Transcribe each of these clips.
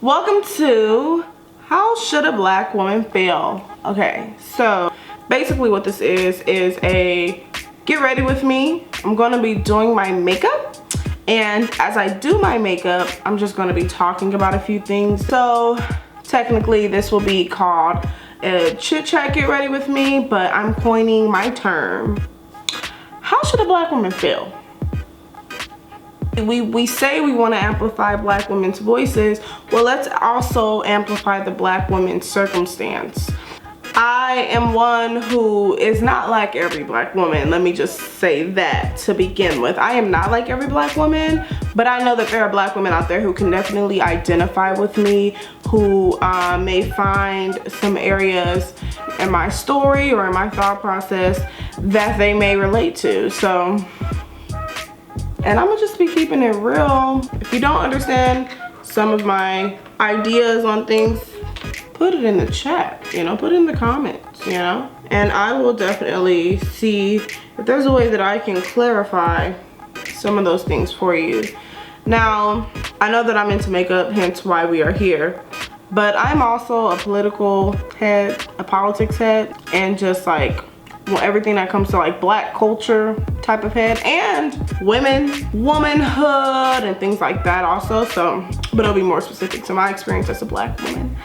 Welcome to How Should a Black Woman Feel? Okay, so basically what this is a get ready with me. I'm gonna be doing my makeup, and as I do my makeup, I'm just gonna be talking about a few things. So technically this will be called a chit chat get ready with me, but I'm coining my term. How should a black woman feel? We say we want to amplify black women's voices. Well, let's also amplify the black woman's circumstance. I am one who is not like every black woman. Let me just say that to begin with. I am not like every black woman, but I know that there are black women out there who can definitely identify with me, who may find some areas in my story or in my thought process that they may relate to. So, and I'm gonna just be keeping it real. If you don't understand some of my ideas on things, put it in the chat, you know, put it in the comments, you know? And I will definitely see if there's a way that I can clarify some of those things for you. Now, I know that I'm into makeup, hence why we are here, but I'm also a political head, a politics head, and just like, well, everything that comes to like black culture type of head, and womanhood and things like that also. So, but it'll be more specific to my experience as a black woman.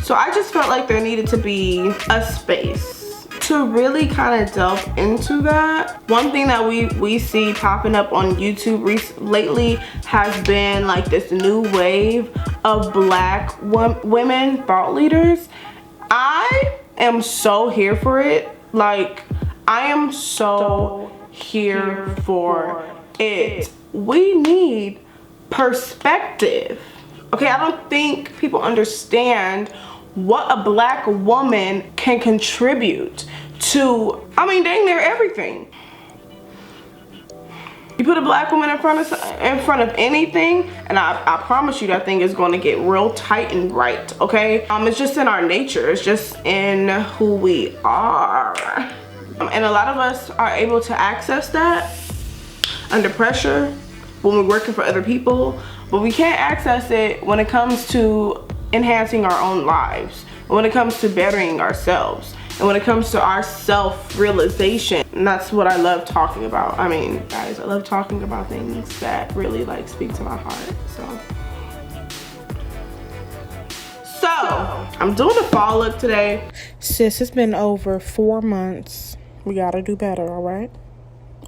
So I just felt like there needed to be a space to really kind of delve into that. One thing that we see popping up on YouTube lately has been like this new wave of black women thought leaders. I am so here for it. Like, I am so here for it. We need perspective. Okay, I don't think people understand what a black woman can contribute to, I mean, dang near everything. You put a black woman in front of anything, and I promise you that thing is going to get real tight and right, okay? It's just in our nature. It's just in who we are. And a lot of us are able to access that under pressure when we're working for other people, but we can't access it when it comes to enhancing our own lives, when it comes to bettering ourselves, and when it comes to our self-realization. And that's what I love talking about. I mean, guys, I love talking about things that really like speak to my heart. So I'm doing a fall look today. Sis, it's been over 4 months. We gotta do better, all right?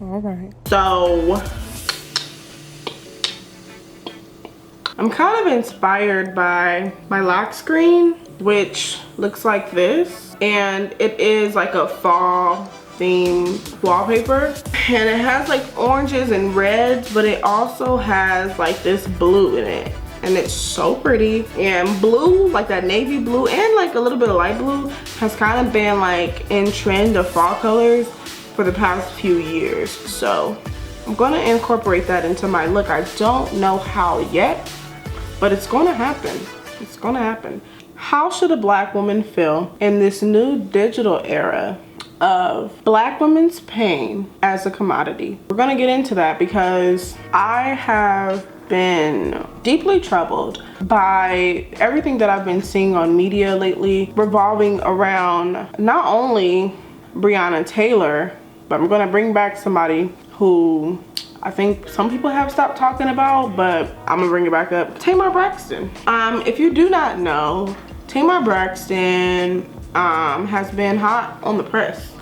All right. So I'm kind of inspired by my lock screen, which looks like this, and it is like a fall themed wallpaper, and it has like oranges and reds, but it also has like this blue in it, and it's so pretty. And blue, like that navy blue and like a little bit of light blue, has kind of been like in trend of fall colors for the past few years. So I'm gonna incorporate that into my look. I don't know how yet, but it's gonna happen. It's gonna happen. How should a black woman feel in this new digital era of black women's pain as a commodity? We're gonna get into that because I have been deeply troubled by everything that I've been seeing on media lately revolving around not only Breonna Taylor, but I'm gonna bring back somebody who I think some people have stopped talking about, but I'm gonna bring it back up. Tamar Braxton. If you do not know, Tamar Braxton has been hot on the press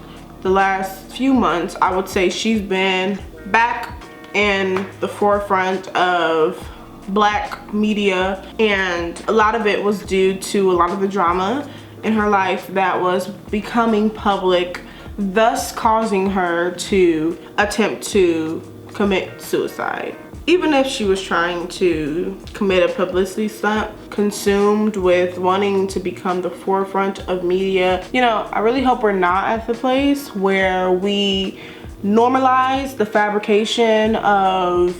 the last few months. I would say she's been back in the forefront of black media, and a lot of it was due to a lot of the drama in her life that was becoming public, thus causing her to attempt to commit suicide. Even if she was trying to commit a publicity stunt, consumed with wanting to become the forefront of media, you know, I really hope we're not at the place where we normalize the fabrication of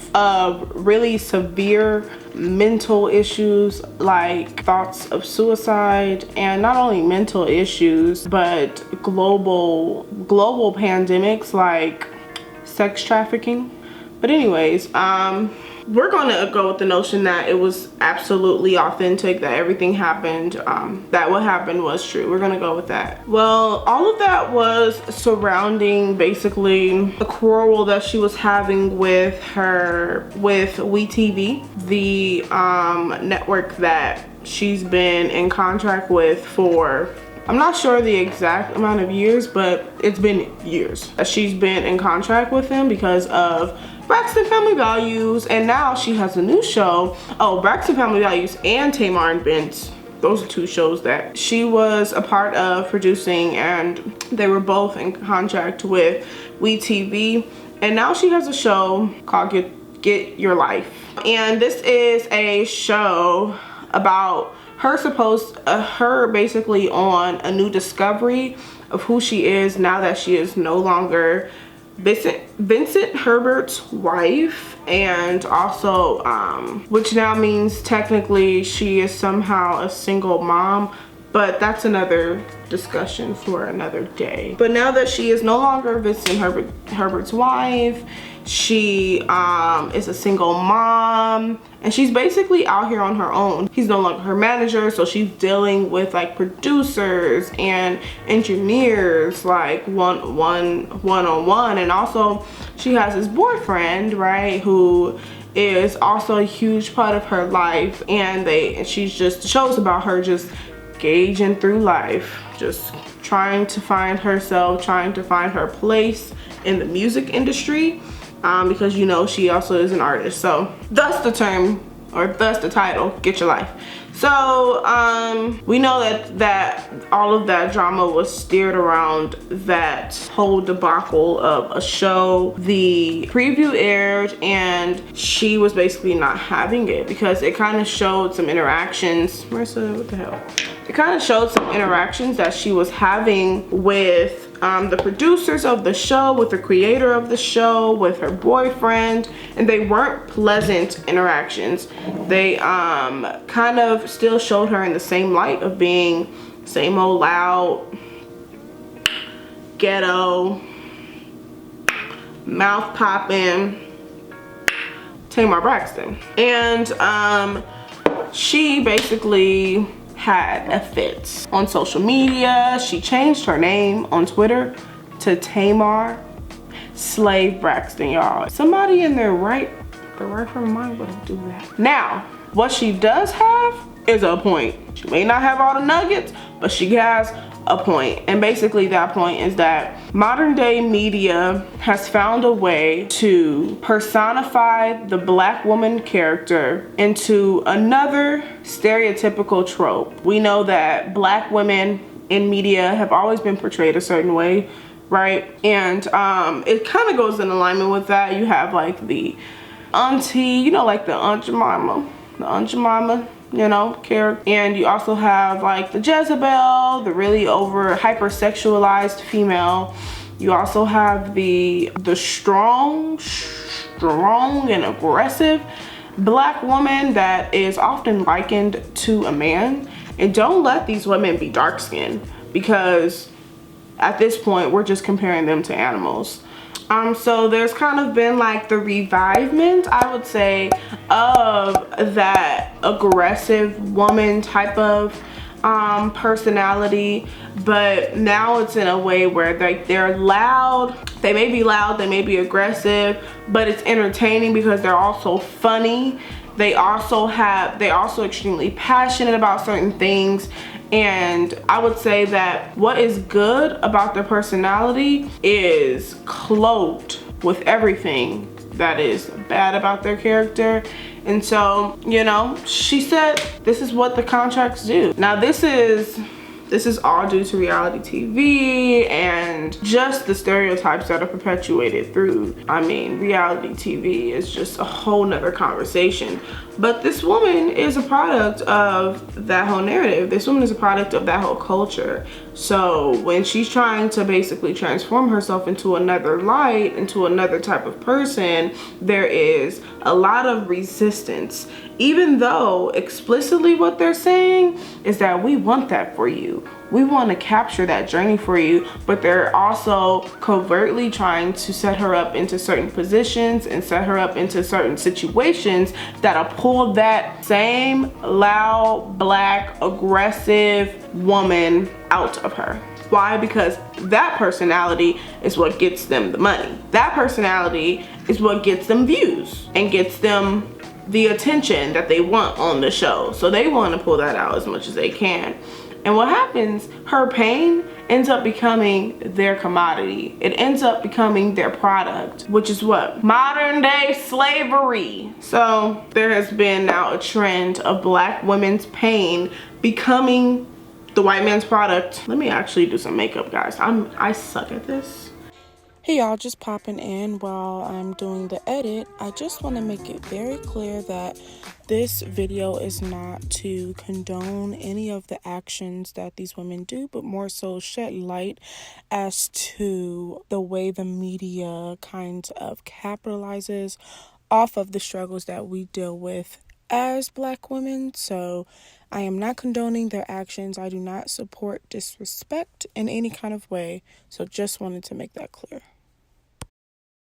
really severe mental issues like thoughts of suicide, and not only mental issues but global pandemics like sex trafficking. But anyways, we're gonna go with the notion that it was absolutely authentic, that everything happened, that what happened was true. We're gonna go with that. Well, all of that was surrounding basically the quarrel that she was having with WeTV, the network that she's been in contract with for, I'm not sure the exact amount of years, but it's been years that she's been in contract with them because of Braxton Family Values. And now she has a new show. Oh, Braxton Family Values and Tamar and Vince. Those are two shows that she was a part of producing, and they were both in contract with WeTV. And now she has a show called Get Your Life. And this is a show about her basically on a new discovery of who she is now that she is no longer Vincent Herbert's wife, and also which now means technically she is somehow a single mom, but that's another discussion for another day. But now that she is no longer Vincent Herbert's wife, she is a single mom, and she's basically out here on her own. He's no longer her manager, so she's dealing with like producers and engineers like one-on-one. And also she has this boyfriend, right, who is also a huge part of her life, and she's just, shows about her just gauging through life, just trying to find herself, trying to find her place in the music industry, because you know she also is an artist. So thus the term, or thus the title, Get Your Life. So we know that all of that drama was steered around that whole debacle of a show. The preview aired and she was basically not having it because it kind of showed some interactions. Marissa, what the hell? It kind of showed some interactions that she was having with the producers of the show, with the creator of the show, with her boyfriend, and they weren't pleasant interactions. They kind of still showed her in the same light of being same old loud, ghetto, mouth popping Tamar Braxton. And she basically had a fit on social media. She changed her name on Twitter to Tamar Slave Braxton, y'all. Somebody in their right frame of mind would do that. Now, what she does have is a point. She may not have all the nuggets, but she has a point. And basically that point is that modern day media has found a way to personify the Black woman character into another stereotypical trope. We know that Black women in media have always been portrayed a certain way, right? And it kind of goes in alignment with that. You have like the auntie, you know, like the Aunt Jemima, you know, character. And you also have like the Jezebel, the really over hypersexualized female. You also have the strong and aggressive Black woman that is often likened to a man. And don't let these women be dark skinned, because at this point we're just comparing them to animals. So there's kind of been like the revivement, I would say, of that aggressive woman type of personality, but now it's in a way where they're loud. They may be loud, they may be aggressive, but it's entertaining because they're also funny. They're also extremely passionate about certain things. And I would say that what is good about their personality is cloaked with everything that is bad about their character. And so, you know, she said this is what the contracts do. Now this is This is all due to reality TV and just the stereotypes that are perpetuated through, I mean, reality TV is just a whole nother conversation. But this woman is a product of that whole narrative. This woman is a product of that whole culture. So when she's trying to basically transform herself into another light, into another type of person, there is a lot of resistance. Even though explicitly what they're saying is that we want that for you. We want to capture that journey for you, but they're also covertly trying to set her up into certain positions and set her up into certain situations that'll pull that same loud, black, aggressive woman out of her. Why? Because that personality is what gets them the money. That personality is what gets them views and gets them the attention that they want on the show. So they want to pull that out as much as they can. And what happens, her pain ends up becoming their commodity. It ends up becoming their product, which is what? Modern day slavery. So there has been now a trend of black women's pain becoming the white man's product. Let me actually do some makeup, guys. I suck at this. Hey y'all, just popping in while I'm doing the edit. I just want to make it very clear that this video is not to condone any of the actions that these women do, but more so shed light as to the way the media kind of capitalizes off of the struggles that we deal with as black women. So I am not condoning their actions. I do not support disrespect in any kind of way. So just wanted to make that clear.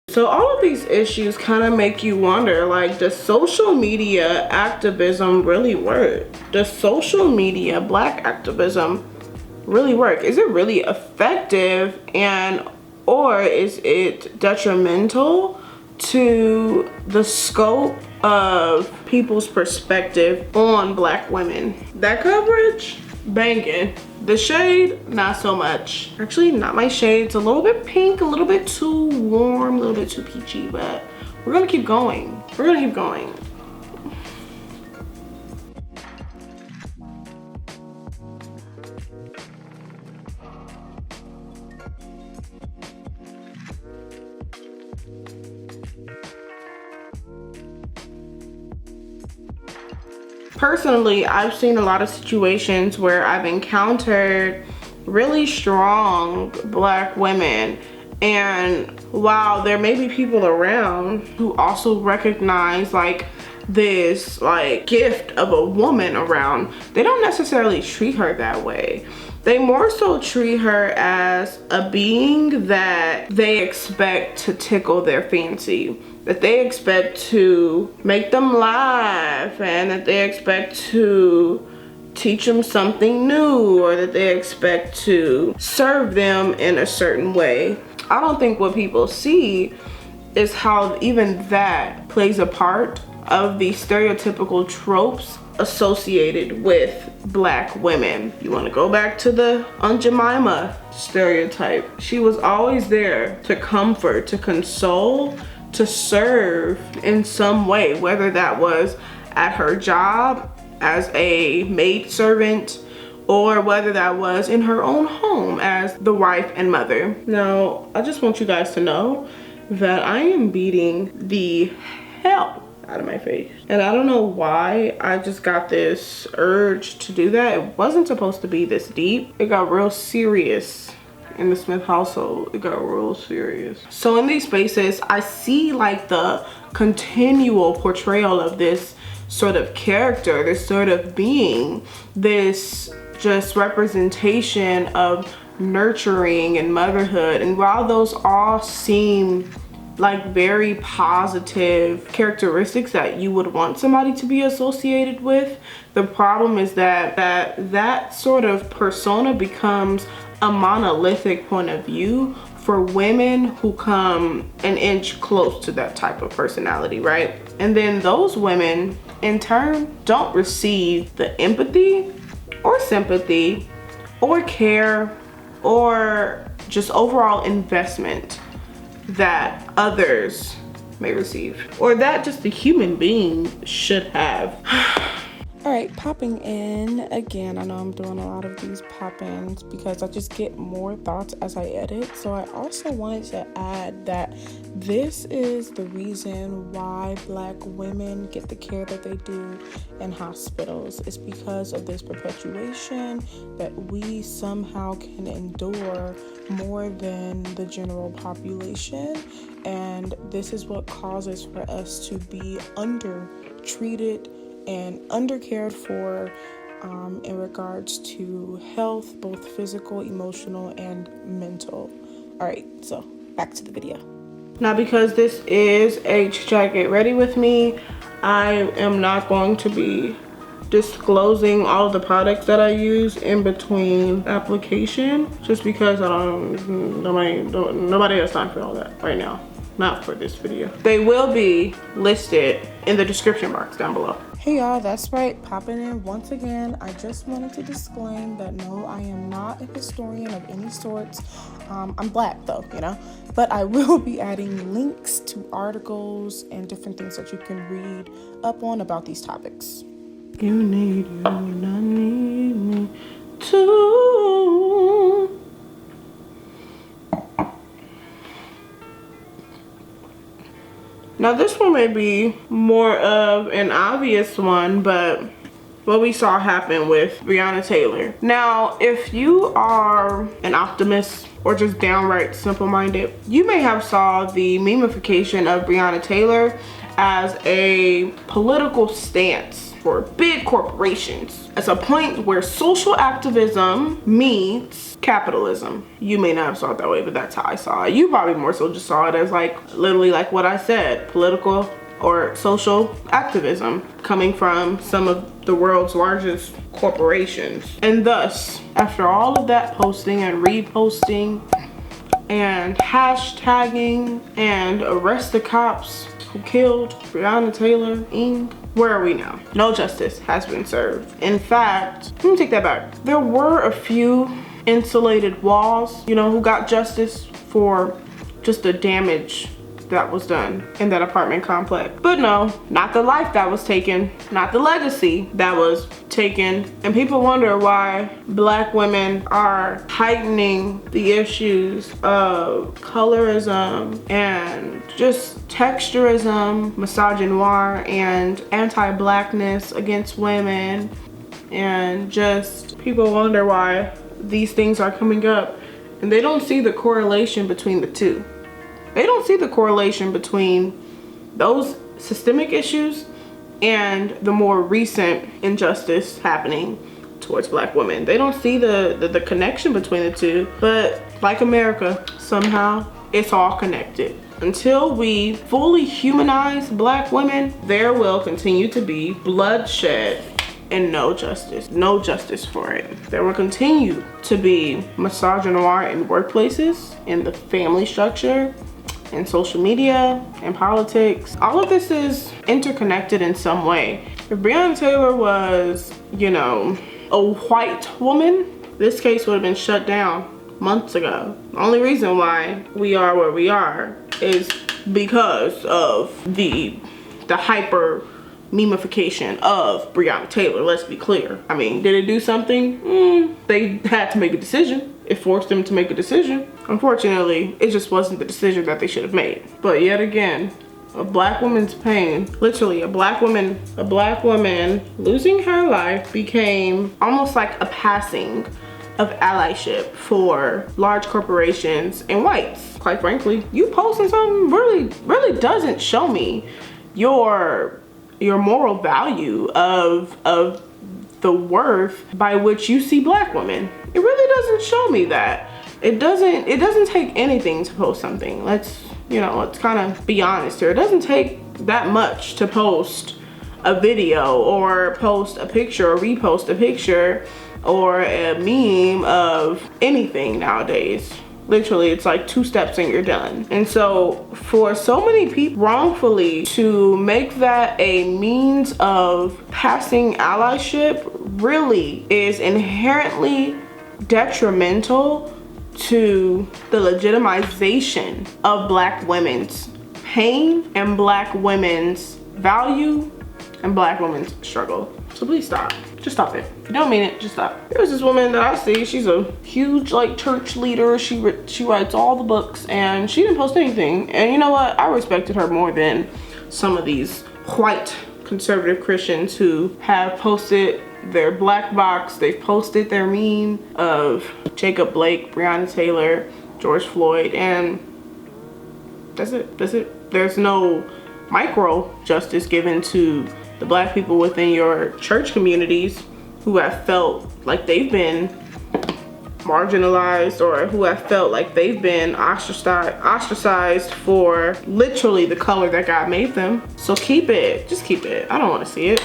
So all of these issues kind of make you wonder, like, does social media activism really work? Does social media black activism really work? Is it really effective, and or is it detrimental to the scope of people's perspective on black women? That coverage, banging. The shade, not so much. Actually, not my shade. It's a little bit pink, a little bit too warm, a little bit too peachy, but we're gonna keep going. We're gonna keep going. Personally, I've seen a lot of situations where I've encountered really strong black women, and while there may be people around who also recognize like this like gift of a woman around, they don't necessarily treat her that way. They more so treat her as a being that they expect to tickle their fancy, that they expect to make them laugh, and that they expect to teach them something new, or that they expect to serve them in a certain way. I don't think what people see is how even that plays a part of the stereotypical tropes associated with black women. You want to go back to the Aunt Jemima stereotype. She was always there to comfort, to console, to serve in some way, whether that was at her job as a maid servant, or whether that was in her own home as the wife and mother. Now, I just want you guys to know that I am beating the hell out of my face. And I don't know why I just got this urge to do that. It wasn't supposed to be this deep. It got real serious in the Smith household. It got real serious. So in these spaces, I see like the continual portrayal of this sort of character, this sort of being, this just representation of nurturing and motherhood. And while those all seem like very positive characteristics that you would want somebody to be associated with, the problem is that that sort of persona becomes a monolithic point of view for women who come an inch close to that type of personality, right? And then those women in turn don't receive the empathy or sympathy or care or just overall investment that others may receive, or that just a human being should have. All Alright, popping in again. I know I'm doing a lot of these pop-ins because I just get more thoughts as I edit. So I also wanted to add that this is the reason why Black women get the care that they do in hospitals. It's because of this perpetuation that we somehow can endure more than the general population. And this is what causes for us to be undertreated and undercared for in regards to health, both physical, emotional, and mental. All right, so back to the video. Now, because this is a jacket ready with me, I am not going to be disclosing all of the products that I use in between application, just because nobody has time for all that right now. Not for this video. They will be listed in the description box down below. Hey y'all, that's right, popping in once again. I just wanted to disclaim that no, I am not a historian of any sorts. I'm Black though, you know, but I will be adding links to articles and different things that you can read up on about these topics. You need you and I need me too. Now this one may be more of an obvious one, but what we saw happen with Breonna Taylor. Now, if you are an optimist or just downright simple-minded, you may have saw the memification of Breonna Taylor as a political stance for big corporations, as a point where social activism meets capitalism. You may not have saw it that way, but that's how I saw it. You probably more so just saw it as like literally like what I said, political or social activism coming from some of the world's largest corporations. And thus, after all of that posting and reposting and hashtagging and arrest the cops who killed Breonna Taylor, where are we now? No justice has been served. In fact, let me take that back. There were a few insulated walls, you know, who got justice for just the damage that was done in that apartment complex. But no, not the life that was taken, not the legacy that was taken. And people wonder why Black women are heightening the issues of colorism and just texturism, misogynoir, and anti-Blackness against women. And just people wonder why these things are coming up, and they don't see the correlation between the two. They don't see the correlation between those systemic issues and the more recent injustice happening towards Black women. They don't see the connection between the two. But like America, somehow it's all connected. Until we fully humanize Black women, there will continue to be bloodshed and no justice for it. There will continue to be misogynoir in workplaces, in the family structure, in social media, in politics. All of this is interconnected in some way. If Breonna Taylor was, you know, a white woman, this case would have been shut down months ago. The only reason why we are where we are is because of the hyper memification of Breonna Taylor. Let's be clear. I mean, did it do something? They had to make a decision. It forced them to make a decision. Unfortunately, it just wasn't the decision that they should have made. But yet again, a Black woman's pain, literally a black woman losing her life became almost like a passing of allyship for large corporations and whites. Quite frankly, you posting something really doesn't show me your moral value of the worth by which you see Black women. It really doesn't show me that. It doesn't take anything to post something. Let's kind of be honest here. It doesn't take that much to post a video or post a picture or repost a picture or a meme of anything nowadays. Literally, it's like 2 steps and you're done. And so for so many people wrongfully to make that a means of passing allyship really is inherently detrimental to the legitimization of Black women's pain and Black women's value and Black women's struggle. So please stop. Just stop it. If you don't mean it, just stop. There's this woman that I see. She's a huge like church leader. She writes all the books and she didn't post anything. And you know what? I respected her more than some of these white conservative Christians who have posted their black box. They've posted their meme of Jacob Blake, Breonna Taylor, George Floyd, and that's it. That's it. There's no micro justice given to the black people within your church communities who have felt like they've been marginalized or who have felt like they've been ostracized for literally the color that God made them. So keep it, just keep it. I don't want to see it.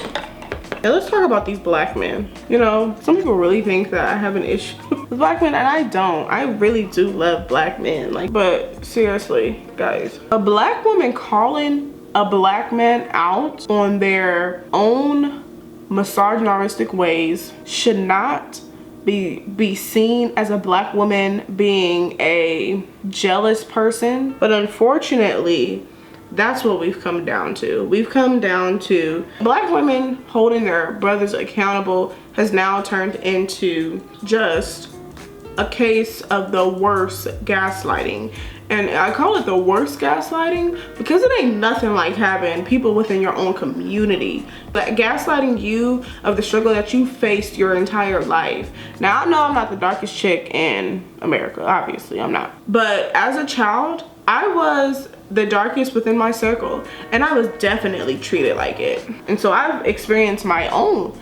And let's talk about these black men. You know, some people really think that I have an issue with black men, and I don't. I really do love black men. Like, but seriously, guys, a black woman calling a black man out on their own misogynistic ways should not be seen as a black woman being a jealous person. But unfortunately, that's what we've come down to. We've come down to black women holding their brothers accountable has now turned into just a case of the worst gaslighting. And I call it the worst gaslighting because it ain't nothing like having people within your own community but gaslighting you of the struggle that you faced your entire life. Now, I know I'm not the darkest chick in America, obviously I'm not. But as a child, I was the darkest within my circle and I was definitely treated like it. And so I've experienced my own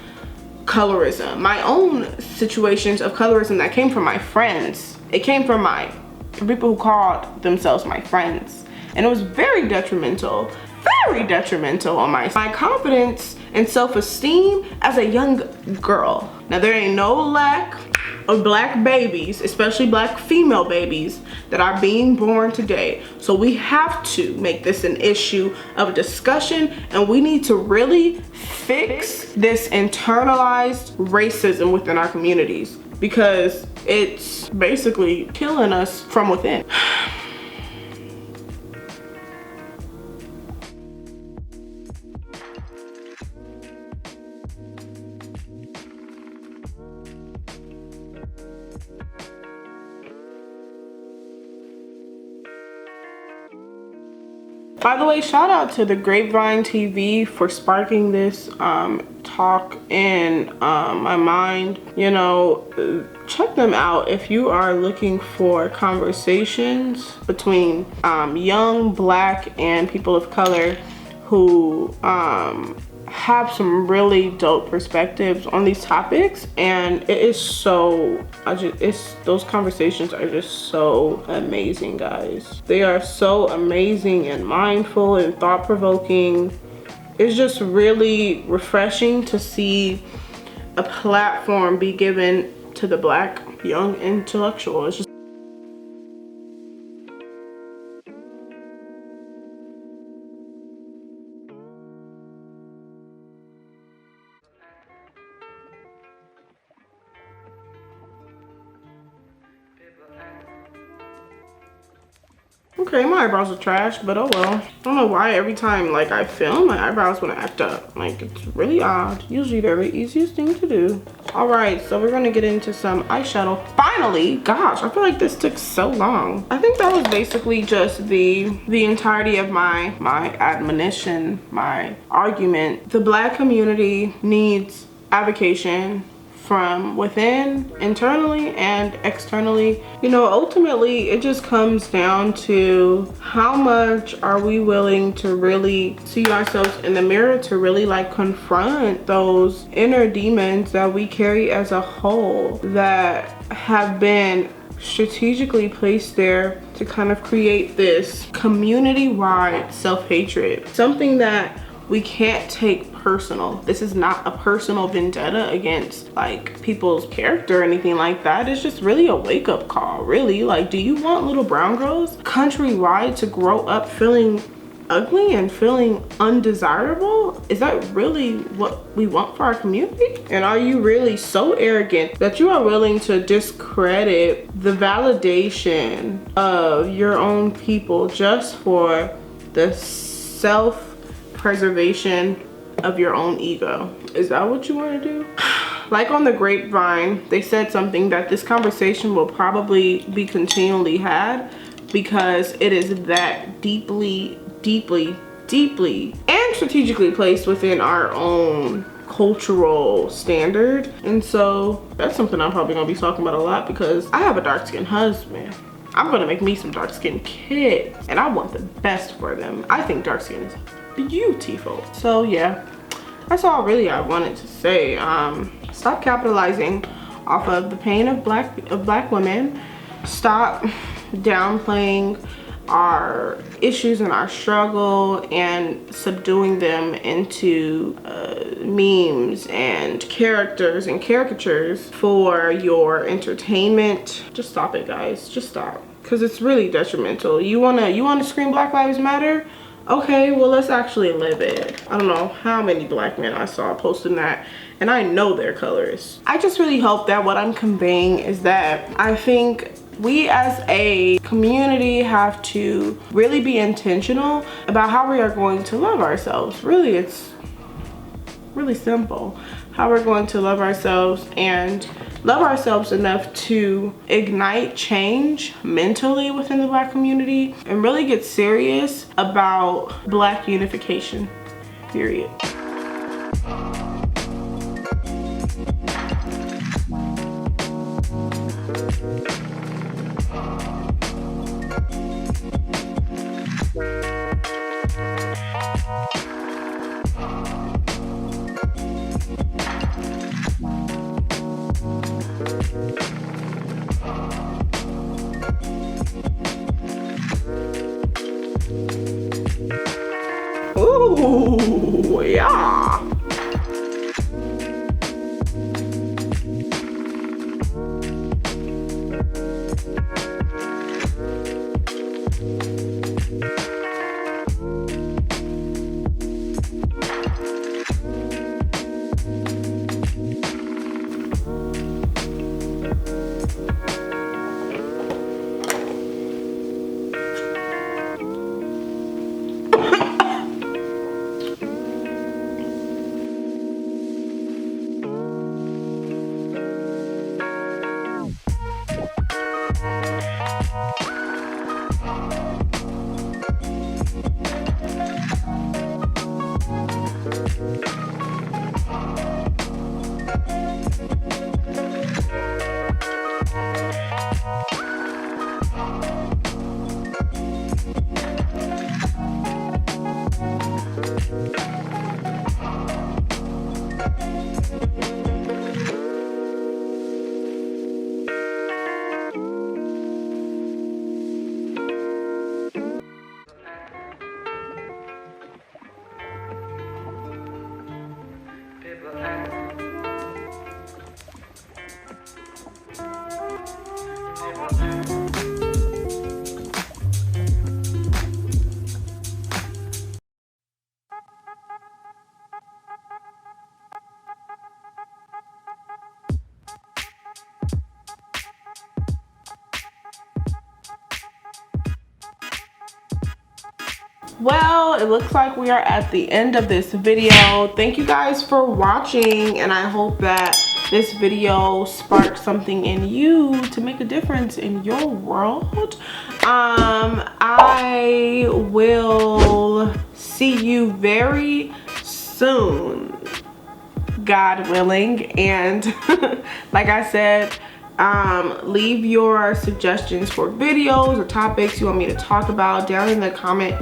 colorism, my own situations of colorism that came from my friends. It came from people who called themselves my friends, and it was very detrimental on my confidence and self-esteem as a young girl. Now, there ain't no lack of black babies, especially black female babies, that are being born today. So we have to make this an issue of discussion, and we need to really fix this internalized racism within our communities because it's basically killing us from within. By the way, shout out to the Grapevine TV for sparking this talk in my mind. You know, check them out if you are looking for conversations between young black and people of color who have some really dope perspectives on these topics. And it is so, those conversations are just so amazing, guys. They are so amazing and mindful and thought-provoking. It's just really refreshing to see a platform be given to the black young intellectual. It's just okay, my eyebrows are trash, but oh well. I don't know why every time like I film, my eyebrows want to act up. Like, it's really odd. Usually they're the easiest thing to do. All right, so we're gonna get into some eyeshadow. Finally, gosh, I feel like this took so long. I think that was basically just the entirety of my admonition, my argument. The black community needs avocation from within, internally and externally. You know, ultimately it just comes down to how much are we willing to really see ourselves in the mirror, to really like confront those inner demons that we carry as a whole, that have been strategically placed there to kind of create this community-wide self-hatred, something that we can't take personal. This is not a personal vendetta against like people's character or anything like that. It's just really a wake-up call, really. Like, do you want little brown girls countrywide to grow up feeling ugly and feeling undesirable? Is that really what we want for our community? And are you really so arrogant that you are willing to discredit the validation of your own people just for the self-preservation of your own ego. Is that what you want to do? Like on the grapevine, they said something that this conversation will probably be continually had because it is that deeply and strategically placed within our own cultural standard. And so that's something I'm probably gonna be talking about a lot because I have a dark-skinned husband. I'm gonna make me some dark-skinned kids and I want the best for them. I think dark skin is beautiful. So yeah, that's all really I wanted to say. Stop capitalizing off of the pain of black women. Stop downplaying our issues and our struggle and subduing them into memes and characters and caricatures for your entertainment. Just stop it, guys. Just stop, because it's really detrimental. You wanna scream Black Lives Matter? Okay, well, let's actually live it. I don't know how many black men I saw posting that, and I know their colors. I just really hope that what I'm conveying is that I think we as a community have to really be intentional about how we are going to love ourselves. Really, it's really simple. How we're going to love ourselves and love ourselves enough to ignite change mentally within the Black community and really get serious about Black unification, period. Ooh, yeah. Well, it looks like we are at the end of this video. Thank you guys for watching, and I hope that this video sparked something in you to make a difference in your world. I will see you very soon, God willing, and like I said, leave your suggestions for videos or topics you want me to talk about down in the comment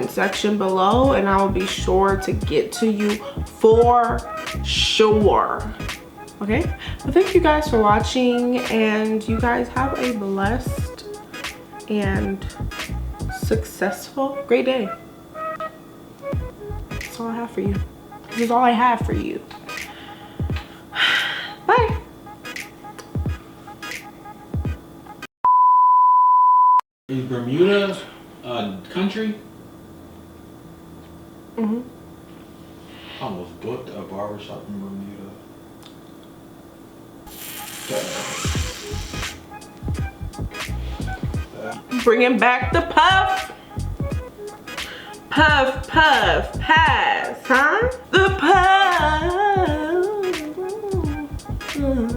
section below, and I will be sure to get to you for sure. Okay, well, thank you guys for watching, and you guys have a blessed and successful great day. That's all I have for you. This is all I have for you. Bye. Is Bermuda a country? Mm-hmm. I almost booked a barbershop in Bermuda. Bringing back the puff. Puff, puff, pass, huh? The puff.